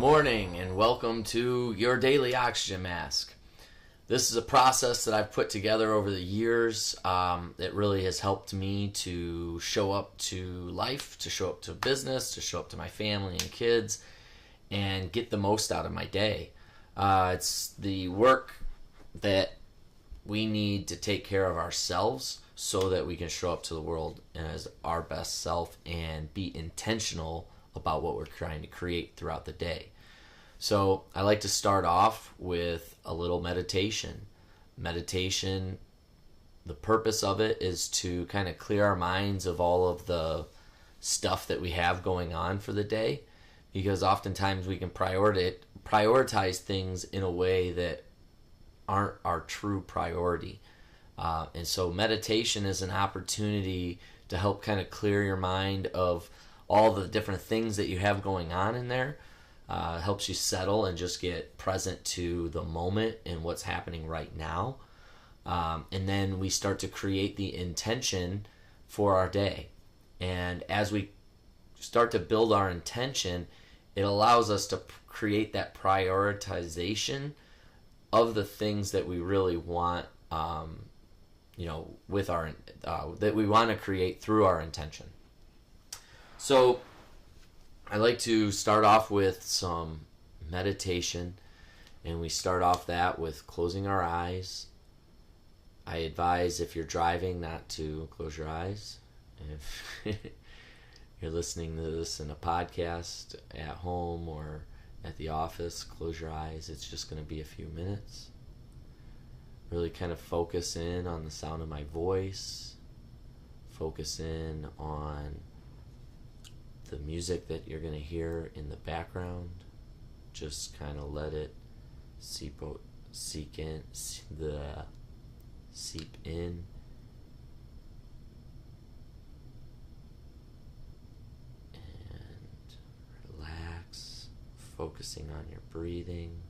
morning and welcome to your daily oxygen mask. This is a process that I've put together over the years. It really has helped me to show up to life, to show up to business, to show up to my family and kids, and get the most out of my day. It's the work that we need to take care of ourselves so that we can show up to the world as our best self and be intentional about what we're trying to create throughout the day. So I like to start off with a little meditation. Meditation, the purpose of it is to kind of clear our minds of all of the stuff that we have going on for the day, because oftentimes we can prioritize things in a way that aren't our true priority. And so meditation is an opportunity to help kind of clear your mind of all the different things that you have going on in there. Helps you settle and just get present to the moment and what's happening right now. And then we start to create the intention for our day. And as we start to build our intention, it allows us to create that prioritization of the things that we really want, with our that we want to create through our intention. So I like to start off with some meditation, and we start off that with closing our eyes. I advise, if you're driving, not to close your eyes. If you're listening to this in a podcast at home or at the office, close your eyes. It's just going to be a few minutes. Really kind of focus in on the sound of my voice. Focus in on the music that you're going to hear in the background. Just kind of let it seep in and relax, focusing on your breathing.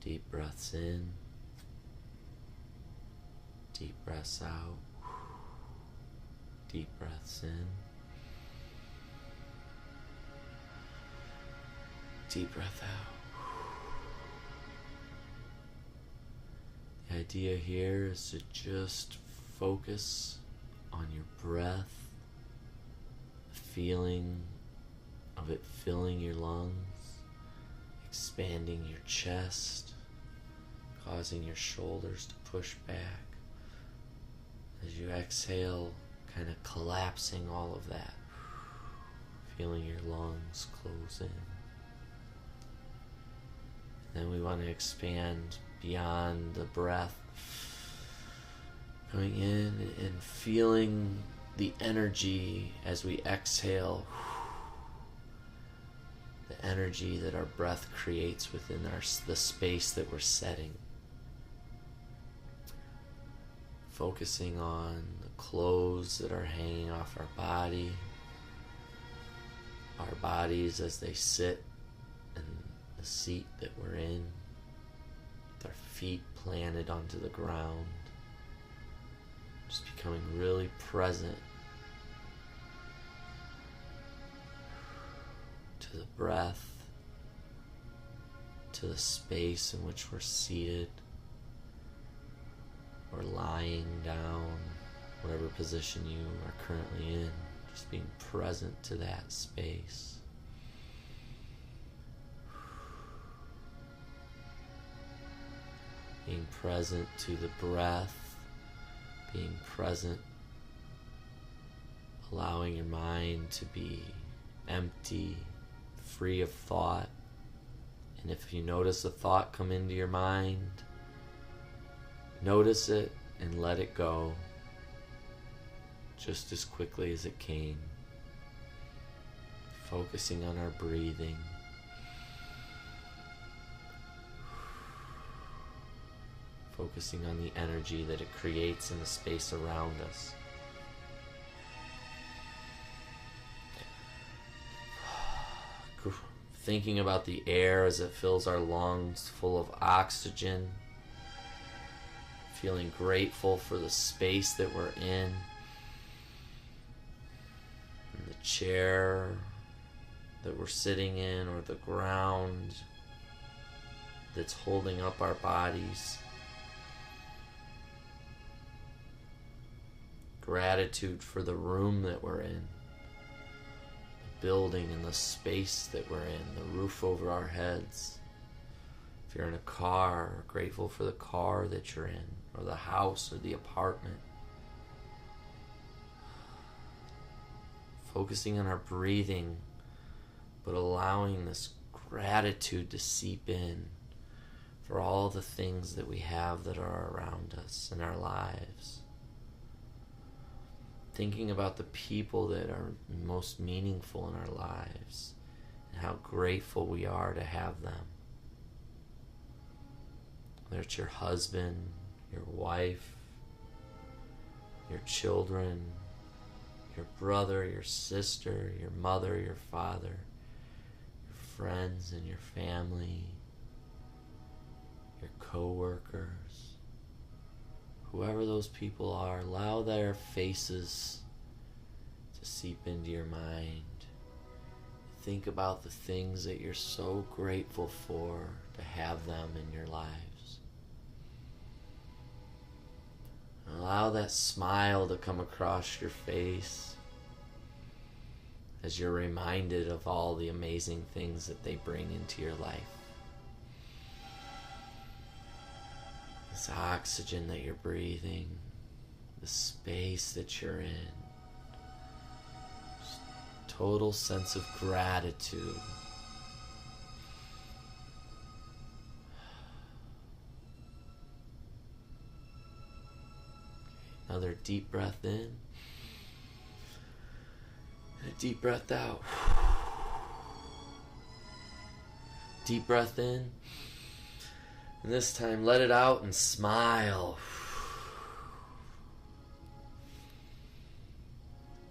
Deep breaths in, deep breaths out. Deep breaths in, deep breath out. The idea here is to just focus on your breath, the feeling of it filling your lungs, expanding your chest, causing your shoulders to push back. As you exhale, kind of collapsing all of that, feeling your lungs close in. And then we want to expand beyond the breath, coming in and feeling the energy as we exhale, the energy that our breath creates within the space that we're setting. Focusing on the clothes that are hanging off our body, our bodies as they sit in the seat that we're in, with our feet planted onto the ground, just becoming really present to the breath, to the space in which we're seated or lying down, whatever position you are currently in, just being present to that space. Being present to the breath, being present, allowing your mind to be empty, free of thought. And if you notice a thought come into your mind, notice it and let it go just as quickly as it came. Focusing on our breathing. Focusing on the energy that it creates in the space around us. Thinking about the air as it fills our lungs full of oxygen. Feeling grateful for the space that we're in. And the chair that we're sitting in or the ground that's holding up our bodies. Gratitude for the room that we're in, the building and the space that we're in, the roof over our heads. If you're in a car, grateful for the car that you're in, or the house or the apartment. Focusing on our breathing, but allowing this gratitude to seep in for all the things that we have that are around us in our lives. Thinking about the people that are most meaningful in our lives and how grateful we are to have them. Whether it's your husband, your wife, your children, your brother, your sister, your mother, your father, your friends and your family, your co-workers, whoever those people are, allow their faces to seep into your mind. Think about the things that you're so grateful for to have them in your lives. Allow that smile to come across your face as you're reminded of all the amazing things that they bring into your life. This oxygen that you're breathing, the space that you're in, just total sense of gratitude. Another deep breath in, and a deep breath out. Deep breath in, and this time let it out and smile.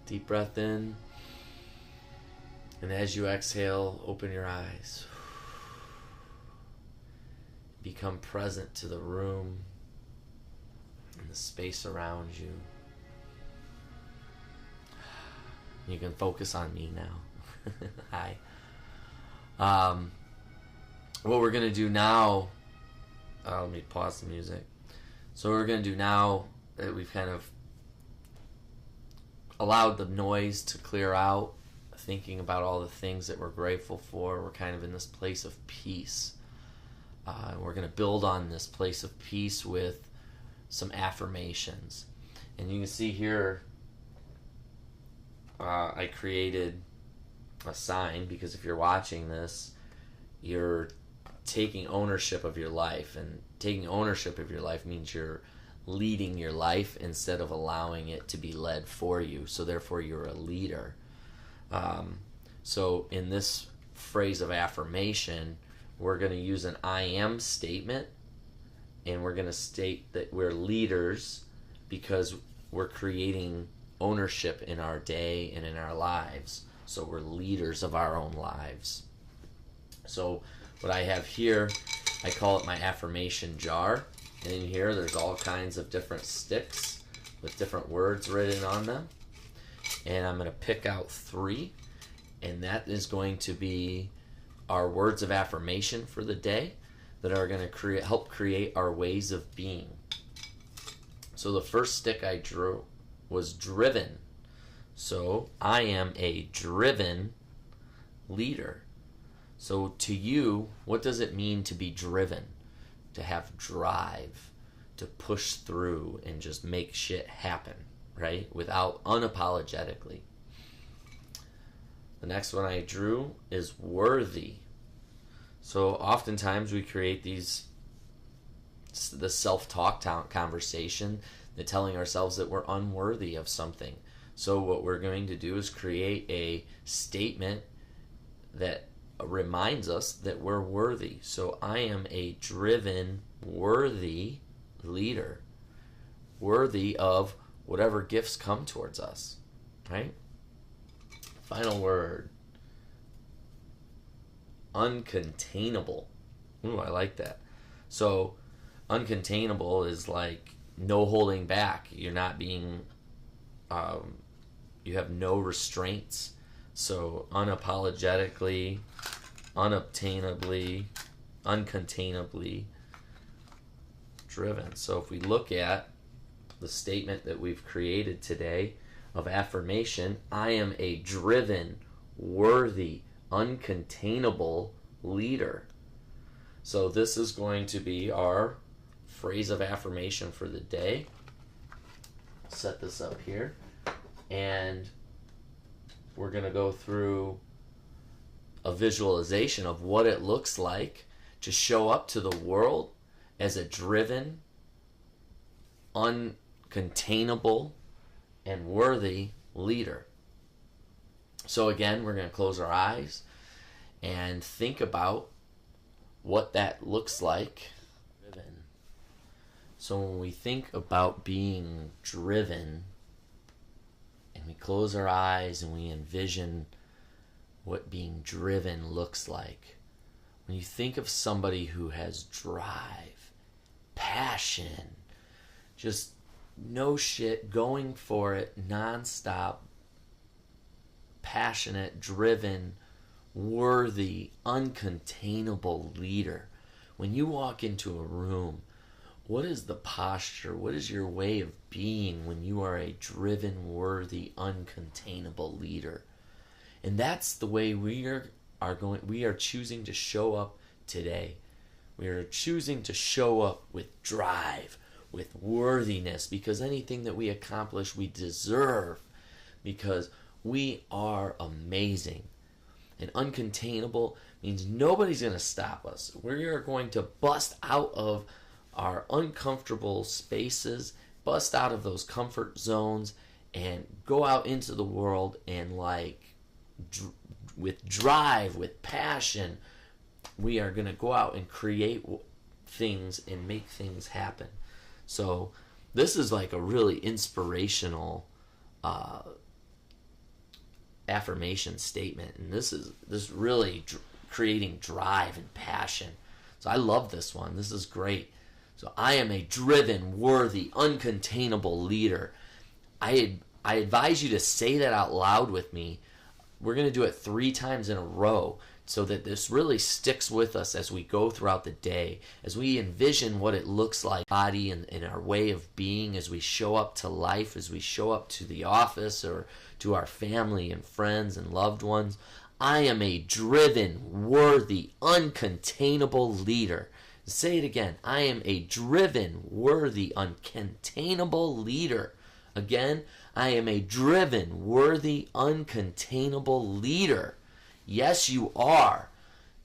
Deep breath in, and as you exhale, open your eyes. Become present to the room and the space around you. You can focus on me now. Hi. What we're going to do now, let me pause the music. So what we're going to do now that we've kind of allowed the noise to clear out, thinking about all the things that we're grateful for, we're kind of in this place of peace. We're going to build on this place of peace with some affirmations. And you can see here, I created a sign because if you're watching this, you're taking ownership of your life. And taking ownership of your life means you're leading your life instead of allowing it to be led for you. So therefore you're a leader. So in this phrase of affirmation, we're going to use an I am statement. And we're going to state that we're leaders because we're creating ownership in our day and in our lives. So we're leaders of our own lives. So what I have here, I call it my affirmation jar. And in here there's all kinds of different sticks with different words written on them. And I'm going to pick out 3. And that is going to be our words of affirmation for the day that are going to help create our ways of being. So the first stick I drew was driven. So I am a driven leader. So to you, what does it mean to be driven? To have drive, to push through and just make shit happen, right? Without unapologetically. The next one I drew is worthy. So oftentimes we create the self-talk conversation, that telling ourselves that we're unworthy of something. So what we're going to do is create a statement that reminds us that we're worthy. So I am a driven, worthy leader, worthy of whatever gifts come towards us, right? Final word. Uncontainable. Ooh, I like that. So uncontainable is like no holding back. You're not being, you have no restraints. So unapologetically, unobtainably, uncontainably driven. So if we look at the statement that we've created today of affirmation, I am a driven, worthy, uncontainable leader. So this is going to be our phrase of affirmation for the day. Set this up here, and we're going to go through a visualization of what it looks like to show up to the world as a driven, uncontainable, and worthy leader. So again, we're going to close our eyes and think about what that looks like. So when we think about being driven, and we close our eyes and we envision what being driven looks like, when you think of somebody who has drive, passion, just no shit, going for it, nonstop, passionate, driven, worthy, uncontainable leader. When you walk into a room, what is the posture? What is your way of being when you are a driven, worthy, uncontainable leader? And that's the way we are choosing to show up today. We are choosing to show up with drive, with worthiness, because anything that we accomplish, we deserve, because we are amazing. And uncontainable means nobody's going to stop us. We are going to bust out of our uncomfortable spaces, bust out of those comfort zones, and go out into the world and with drive, with passion, we are going to go out and create things and make things happen. So this is like a really inspirational affirmation statement, and this really creating drive and passion. So I love this one. This is great. So I am a driven, worthy, uncontainable leader. I advise you to say that out loud with me. We're going to do it 3 times in a row so that this really sticks with us as we go throughout the day, as we envision what it looks like, body and our way of being, as we show up to life, as we show up to the office or to our family and friends and loved ones. I am a driven, worthy, uncontainable leader. Say it again. I am a driven, worthy, uncontainable leader. Again, I am a driven, worthy, uncontainable leader. Yes, you are.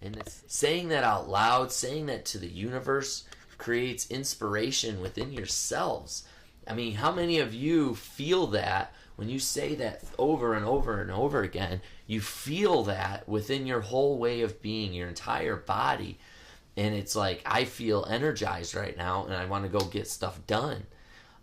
And saying that out loud, saying that to the universe, creates inspiration within yourselves. I mean, how many of you feel that when you say that over and over and over again? You feel that within your whole way of being, your entire body. And it's like, I feel energized right now and I want to go get stuff done.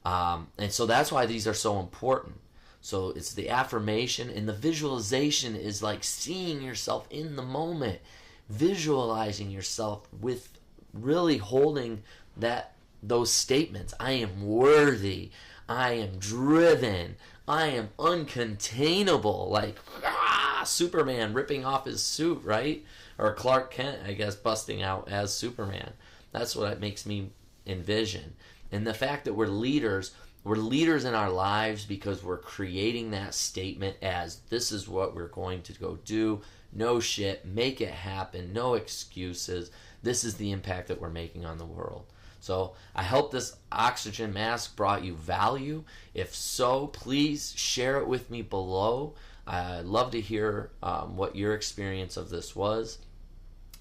And so that's why these are so important. So it's the affirmation, and the visualization is like seeing yourself in the moment, visualizing yourself with really holding those statements. I am worthy. I am driven. I am uncontainable. Like Superman ripping off his suit, right? Or Clark Kent, I guess, busting out as Superman. That's what it makes me envision. And the fact that we're leaders in our lives because we're creating that statement as this is what we're going to go do. No shit, make it happen, no excuses. This is the impact that we're making on the world. So I hope this oxygen mask brought you value. If so, please share it with me below. I'd love to hear what your experience of this was.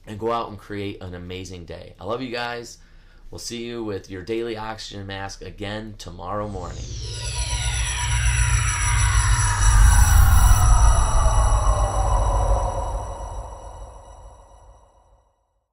And go out and create an amazing day. I love you guys. We'll see you with your daily oxygen mask again tomorrow morning.